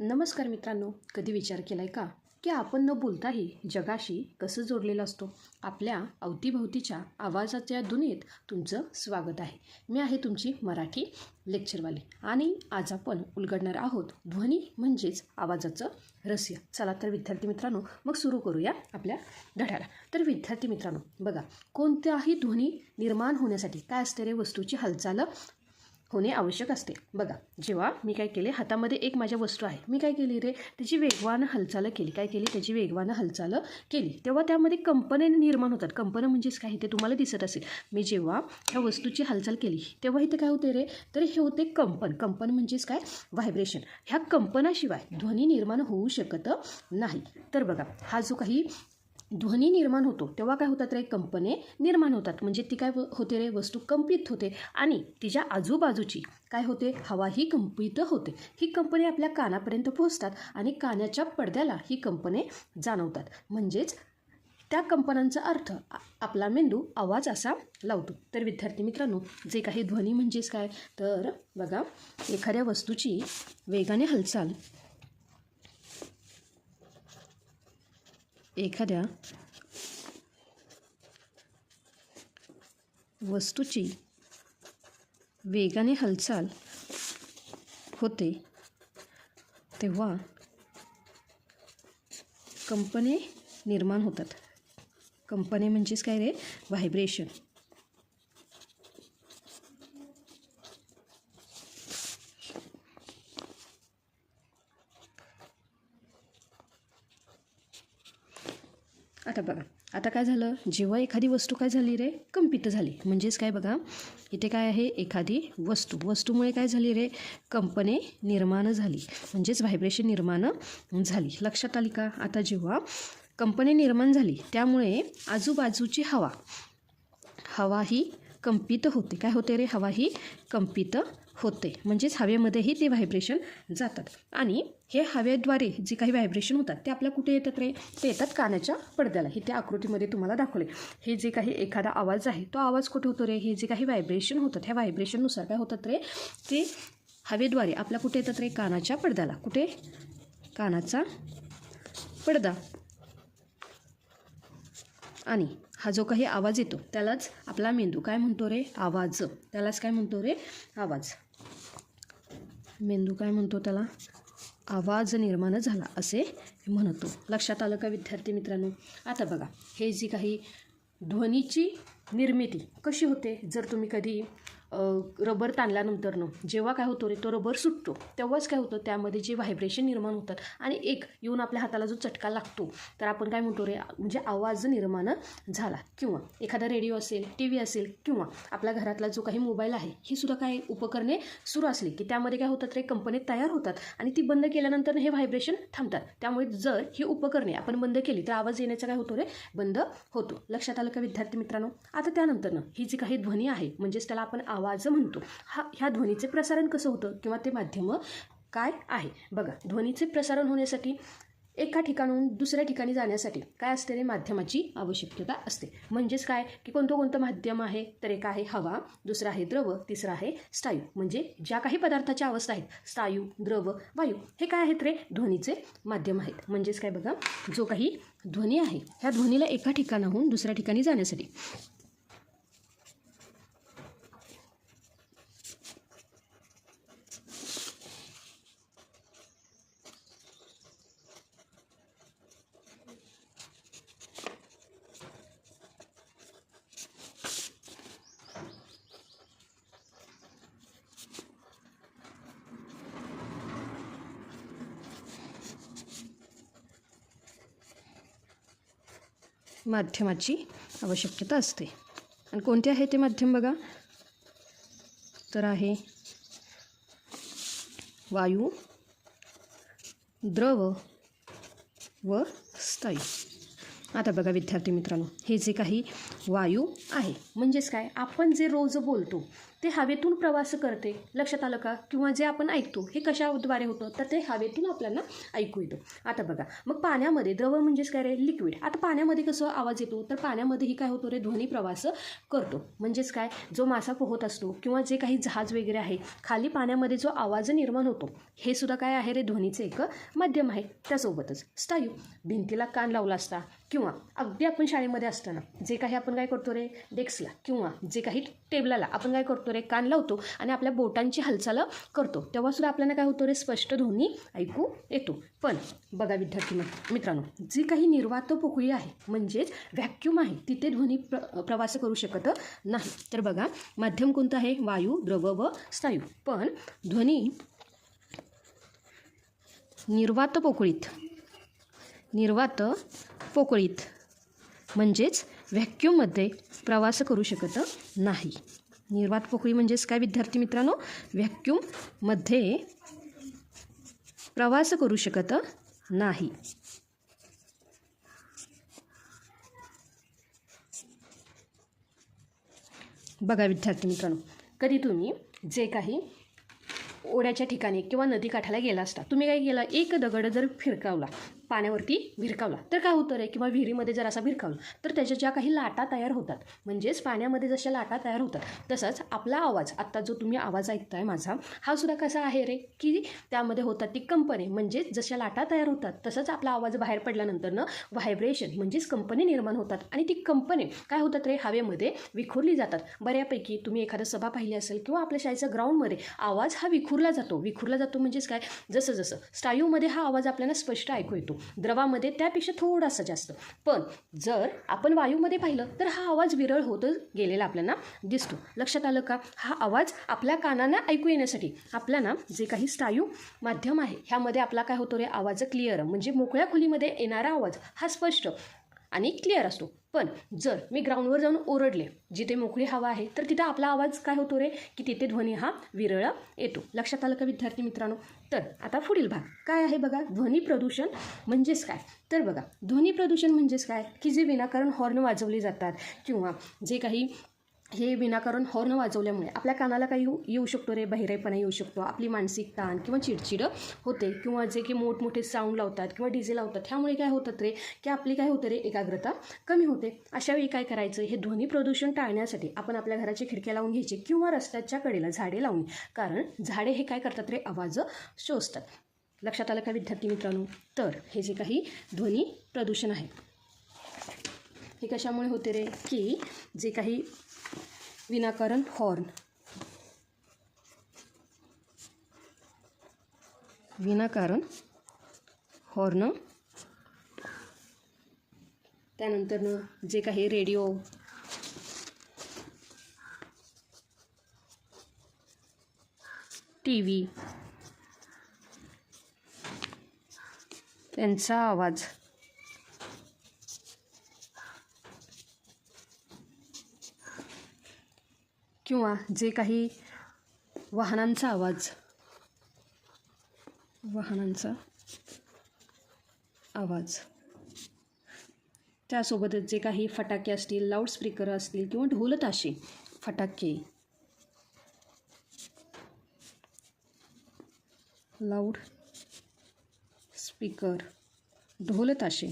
नमस्कार मित्रांनो, कधी विचार केलाय का की आपण न बोलताही जगाशी कसं जोडलेलं असतो? आपल्या अवतीभोवतीच्या आवाजाच्या दुनियेत तुमचं स्वागत आहे. मी आहे तुमची मराठी लेक्चरवाली आणि आज आपण उलगडणार आहोत ध्वनी म्हणजेच आवाजाचं रहस्य. चला तर विद्यार्थी मित्रांनो, मग सुरू करूया आपल्या धड्याला. तर विद्यार्थी मित्रांनो बघा, कोणत्याही ध्वनी निर्माण होण्यासाठी काय असते रे? वस्तूची हालचाल होणे आवश्यक असते. बघा, जेव्हा मी काय केले, हातामध्ये एक माझ्या वस्तू आहे, मी काय केली रे, त्याची वेगवान हालचाल केली. काय केली? त्याची वेगवान हालचाल केली, तेव्हा त्यामध्ये कंपने निर्माण होतात. कंपन म्हणजेच काय ते तुम्हाला दिसत असेल. मी जेव्हा ह्या वस्तूची हालचाल केली तेव्हा इथे काय होते रे, तर हे होते कंपन. कंपन म्हणजेच काय? व्हायब्रेशन. ह्या कंपनाशिवाय ध्वनी निर्माण होऊ शकत नाही. तर बघा, हा जो काही ध्वनी निर्माण होतो तेव्हा काय होतात रे? कंपने निर्माण होतात. म्हणजे ती काय होते रे? वस्तू कंपित होते आणि तिच्या आजूबाजूची काय होते? हवाही कंपित होते. ही कंपने आपल्या कानापर्यंत पोहोचतात आणि कानाच्या पडद्याला ही कंपने जाणवतात. म्हणजेच त्या कंपनांचा अर्थ आपला मेंदू आवाज असा लावतो. तर विद्यार्थी मित्रांनो, जे काही ध्वनी म्हणजेच काय, तर बघा, एखाद्या वस्तूची वेगाने हालचाल, एखाद्या वस्तूची वेगाने हालचाल होते तेव्हा कंपने निर्माण होतात. कंपने म्हणजेच काय रे? व्हायब्रेशन. आता बघा, आता काय झालं? जेव्हा एखादी वस्तू काय झाली रे? कंपित झाली. म्हणजेच काय? बघा, इथे काय आहे? एखादी वस्तूमुळे काय झाली रे? कंपने निर्माण झाली. म्हणजेच व्हायब्रेशन निर्माण झाली. लक्षात आली का? आता जेव्हा कंपने निर्माण झाली त्यामुळे आजूबाजूची हवा ही कंपित होते. काय होते रे? हवा ही कंपित होते. म्हणजेच हवेमध्येही ते व्हायब्रेशन जातात आणि हे हवेद्वारे जे काही व्हायब्रेशन होतात ते आपल्या कुठे येतात रे? ते येतात कानाच्या पडद्याला. हे त्या आकृतीमध्ये तुम्हाला दाखवले. हे जे काही एखादा आवाज आहे तो आवाज कुठे होतो रे? हे जे काही व्हायब्रेशन होतात ह्या व्हायब्रेशननुसार काय होतात रे? ते हवेद्वारे आपल्या कुठे येतात रे? कानाच्या पडद्याला. कुठे? कानाचा पडदा. आणि हा जो काही आवाज येतो त्यालाच आपला मेंदू काय म्हणतो रे? आवाज. त्यालाच काय म्हणतो रे? आवाज. मेंदू काय म्हणतो त्याला? आवाज निर्माण झाला असे म्हणतो. लक्षात आलं का विद्यार्थी मित्रांनो? आता बघा, हे जी काही ध्वनीची निर्मिती कशी होते, जर तुम्ही कधी रबर ताणल्यानंतरनं जेव्हा काय होतो रे, तो रबर सुटतो तेव्हाच काय होतं? त्यामध्ये जे व्हायब्रेशन निर्माण होतात आणि एक येऊन आपल्या हाताला जो चटका लागतो तर आपण काय म्हणतो रे? म्हणजे आवाज निर्माण झाला. किंवा एखादा रेडिओ असेल, टी व्ही असेल किंवा आपल्या घरातला जो काही मोबाईल आहे, ही सुद्धा काही उपकरणे सुरू असली की त्यामध्ये काय होतात रे? कंपने तयार होतात आणि ती बंद केल्यानंतर हे व्हायब्रेशन थांबतात. त्यामुळे जर ही उपकरणे आपण बंद केली तर आवाज येण्याचा काय होतो रे? बंद होतो. लक्षात आलं का विद्यार्थी मित्रांनो? आता त्यानंतरनं ही जी काही ध्वनी आहे म्हणजेच त्याला आपण आवाज म्हणतो. ह्या ध्वनीचे प्रसारण कसं होतं किंवा ते माध्यम काय आहे? बघा, ध्वनीचे प्रसारण होण्यासाठी एका ठिकाणाहून दुसऱ्या ठिकाणी जाण्यासाठी काय असते रे? माध्यमाची आवश्यकता असते. म्हणजेच काय की कोणतं माध्यम आहे? तर एक आहे हवा, दुसरं आहे द्रव, तिसरं आहे स्थायू. म्हणजे ज्या काही पदार्थाच्या अवस्था आहेत, स्थायू, द्रव, वायू, हे काय आहेत रे? ध्वनीचे माध्यम आहेत. म्हणजेच काय? बघा, जो काही ध्वनी आहे ह्या ध्वनीला एका ठिकाणाहून दुसऱ्या ठिकाणी जाण्यासाठी माध्यमाची आवश्यकता असते. आणि कोणते आहे ते माध्यम? बघा, तर आहे वायू, द्रव व स्थायू. आता बघा विद्यार्थी मित्रांनो, हे जे काही वायू आहे म्हणजेच काय? आपण जे रोज बोलतो ते हवेतून प्रवास करते. लक्षात आलं का? किंवा जे आपण ऐकतो हे कशाद्वारे होतं, तर ते हवेतून आपल्याला ऐकू येतं. आता बघा, मग पाण्यामध्ये द्रव म्हणजेच काय रे? लिक्विड. आता पाण्यामध्ये कसं आवाज येतो, तर पाण्यामध्येही काय होतो रे? ध्वनी प्रवास करतो. म्हणजेच काय, जो मासा पोहत असतो किंवा जे काही जहाज वगैरे आहे, खाली पाण्यामध्ये जो आवाज निर्माण होतो हे सुद्धा काय आहे रे? ध्वनीचे एक माध्यम आहे. त्यासोबतच स्नायू, भिंतीला कान लावला असता किंवा अगदी आपण शाळेमध्ये असताना जे काही आपण काय करतो रे? डेस्कला किंवा जे काही टेबलाला आपण काय करतो रे? कान लावतो आणि आपल्या बोटांची हालचाल करतो, तेव्हा सुद्धा आपल्याला काय होतो रे? स्पष्ट ध्वनी ऐकू येतो. पण बघा विद्यार्थी मित्रांनो, जी काही निर्वात पोकळी आहे म्हणजेच व्हॅक्यूम आहे, तिथे ध्वनी प्रवास करू शकत नाही. तर बघा, माध्यम कोणतं आहे? वायू, द्रव व स्नायू. पण ध्वनी निर्वात पोकळीत म्हणजेच व्हॅक्यूममध्ये प्रवास करू शकत नाही. निर्वात पोकळी म्हणजेच काय विद्यार्थी मित्रांनो? व्हॅक्यूममध्ये प्रवास करू शकत नाही. बघा विद्यार्थी मित्रांनो, कधी तुम्ही जे काही ओढ्याच्या ठिकाणी किंवा नदीकाठाला गेला असता, तुम्ही काय केलं? एक दगड जर फिरकावला, पाण्यावरती भिरकावला, तर काय होतं रे? किंवा विहिरीमध्ये जर असा भिरकावला तर त्याच्या ज्या काही लाटा तयार होतात, म्हणजेच पाण्यामध्ये जशा लाटा तयार होतात, तसंच आपला आवाज, आत्ता जो तुम्ही आवाज ऐकताय माझा, हा सुद्धा कसा आहे रे? की त्यामध्ये होतात ती कंपने, म्हणजेच जशा लाटा तयार होतात तसंच आपला आवाज बाहेर पडल्यानंतर व्हायब्रेशन म्हणजेच कंपने निर्माण होतात आणि ती कंपने काय होतात रे? हवेमध्ये विखुरली जातात. बऱ्यापैकी तुम्ही एखादं सभा पाहिली असेल किंवा आपल्या शाळेच्या ग्राउंडमध्ये आवाज हा विखुरला जातो म्हणजेच काय? जसं स्नायूमध्ये हा आवाज आपल्याला स्पष्ट ऐकू येतो, द्रवामध्ये त्यापेक्षा थोडासा जास्त. पण जर आपण वायूमध्ये पाहिलं तर हा आवाज विरळ होत गेलेला आपल्याला दिसतो. लक्षात आलं का? हा आवाज आपल्या कानांना ऐकू येण्यासाठी आपल्याला जे काही स्नायू माध्यम आहे ह्यामध्ये आपला काय होतो रे? आवाज क्लिअर, म्हणजे मोकळ्या खोलीमध्ये येणारा आवाज हा स्पष्ट आणि क्लिअर असतो. पण जर मी ग्राउंडवर जाऊन ओरडले, जिथे मोकळी हवा आहे, तर तिथं आपला आवाज काय होतो रे? की तिथे ध्वनी हा विरळ येतो. लक्षात आलं का विद्यार्थी मित्रांनो? तर आता पुढील भाग काय आहे बघा, ध्वनी प्रदूषण म्हणजेच काय? तर बघा, ध्वनी प्रदूषण म्हणजेच काय? की जे विनाकारण हॉर्न वाजवले जातात किंवा जे काही हे विनाकारण हॉर्न वाजवल्यामुळे आपल्या कानाला काही येऊ शकतो रे? बहिरेपणा येऊ शकतो, आपली मानसिक ताण किंवा चिडचिड होते, किंवा जे की मोठमोठे साऊंड लावतात किंवा डीजे लावतात, ह्यामुळे काय होतं रे? की आपली काय होतं रे? एकाग्रता कमी होते. अशा वेळी काय करायचं? हे ध्वनी प्रदूषण टाळण्यासाठी आपण आपल्या घराची खिडक्या लावून घ्यायची किंवा रस्त्याच्या कडेला झाडे लावणे, कारण झाडे हे काय करतात रे? आवाज शोषतात. लक्षात आलं का विद्यार्थी मित्रांनो? तर हे जे काही ध्वनी प्रदूषण आहे हे कशामुळे होते रे? की जे काही विनाकारण हॉर्न, त्यानंतर जे काही रेडिओ, TV त्यांचा आवाज, किंवा जे काही वाहनांचा आवाज, त्यासोबतच जे काही फटाके असतील, लाऊडस्पीकर असतील किंवा ढोलताशे, फटाके, लाऊड स्पीकर, ढोलताशे,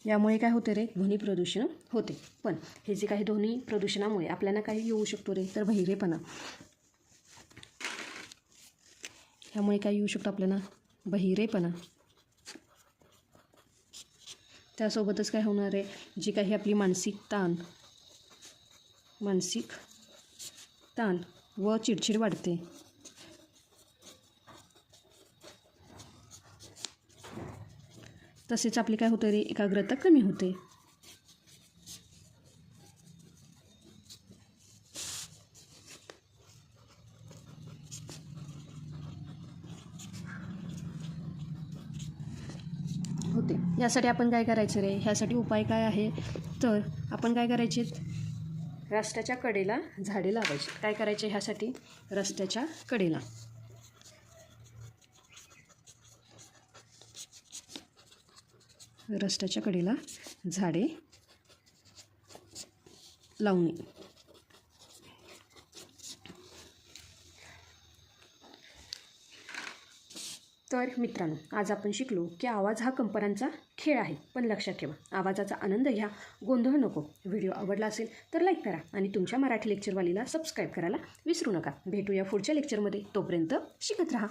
यामुळे काय होते रे? ध्वनी प्रदूषण होते. पण हे जे काही ध्वनी प्रदूषणामुळे आपल्याला काही येऊ शकतो रे? तर बहिरेपणा. ह्यामुळे काय येऊ शकतो आपल्याला? बहिरेपणा. त्यासोबतच काय होणार आहे? जी काही आपली मानसिक ताण व चिडचिड वाढते. तसेच आपली काय होतं रे? एकाग्रता कमी होते. यासाठी आपण काय करायचं रे? ह्यासाठी उपाय काय आहे? तर आपण काय करायचे? रस्त्याच्या कडेला झाडे लावायची. काय करायचे ह्यासाठी? रस्त्याच्या कडेला झाडे लावणी. तर मित्रांनो, आज आपण शिकलो की आवाज हा कंपनांचा खेळ आहे. पण लक्षात ठेवा, आवाजाचा आनंद घ्या, गोंधळ नको. व्हिडिओ आवडला असेल तर लाईक करा आणि तुमच्या मराठी लेक्चरवालीला सबस्क्राईब करायला विसरू नका. भेटूया पुढच्या लेक्चरमध्ये. तोपर्यंत शिकत राहा.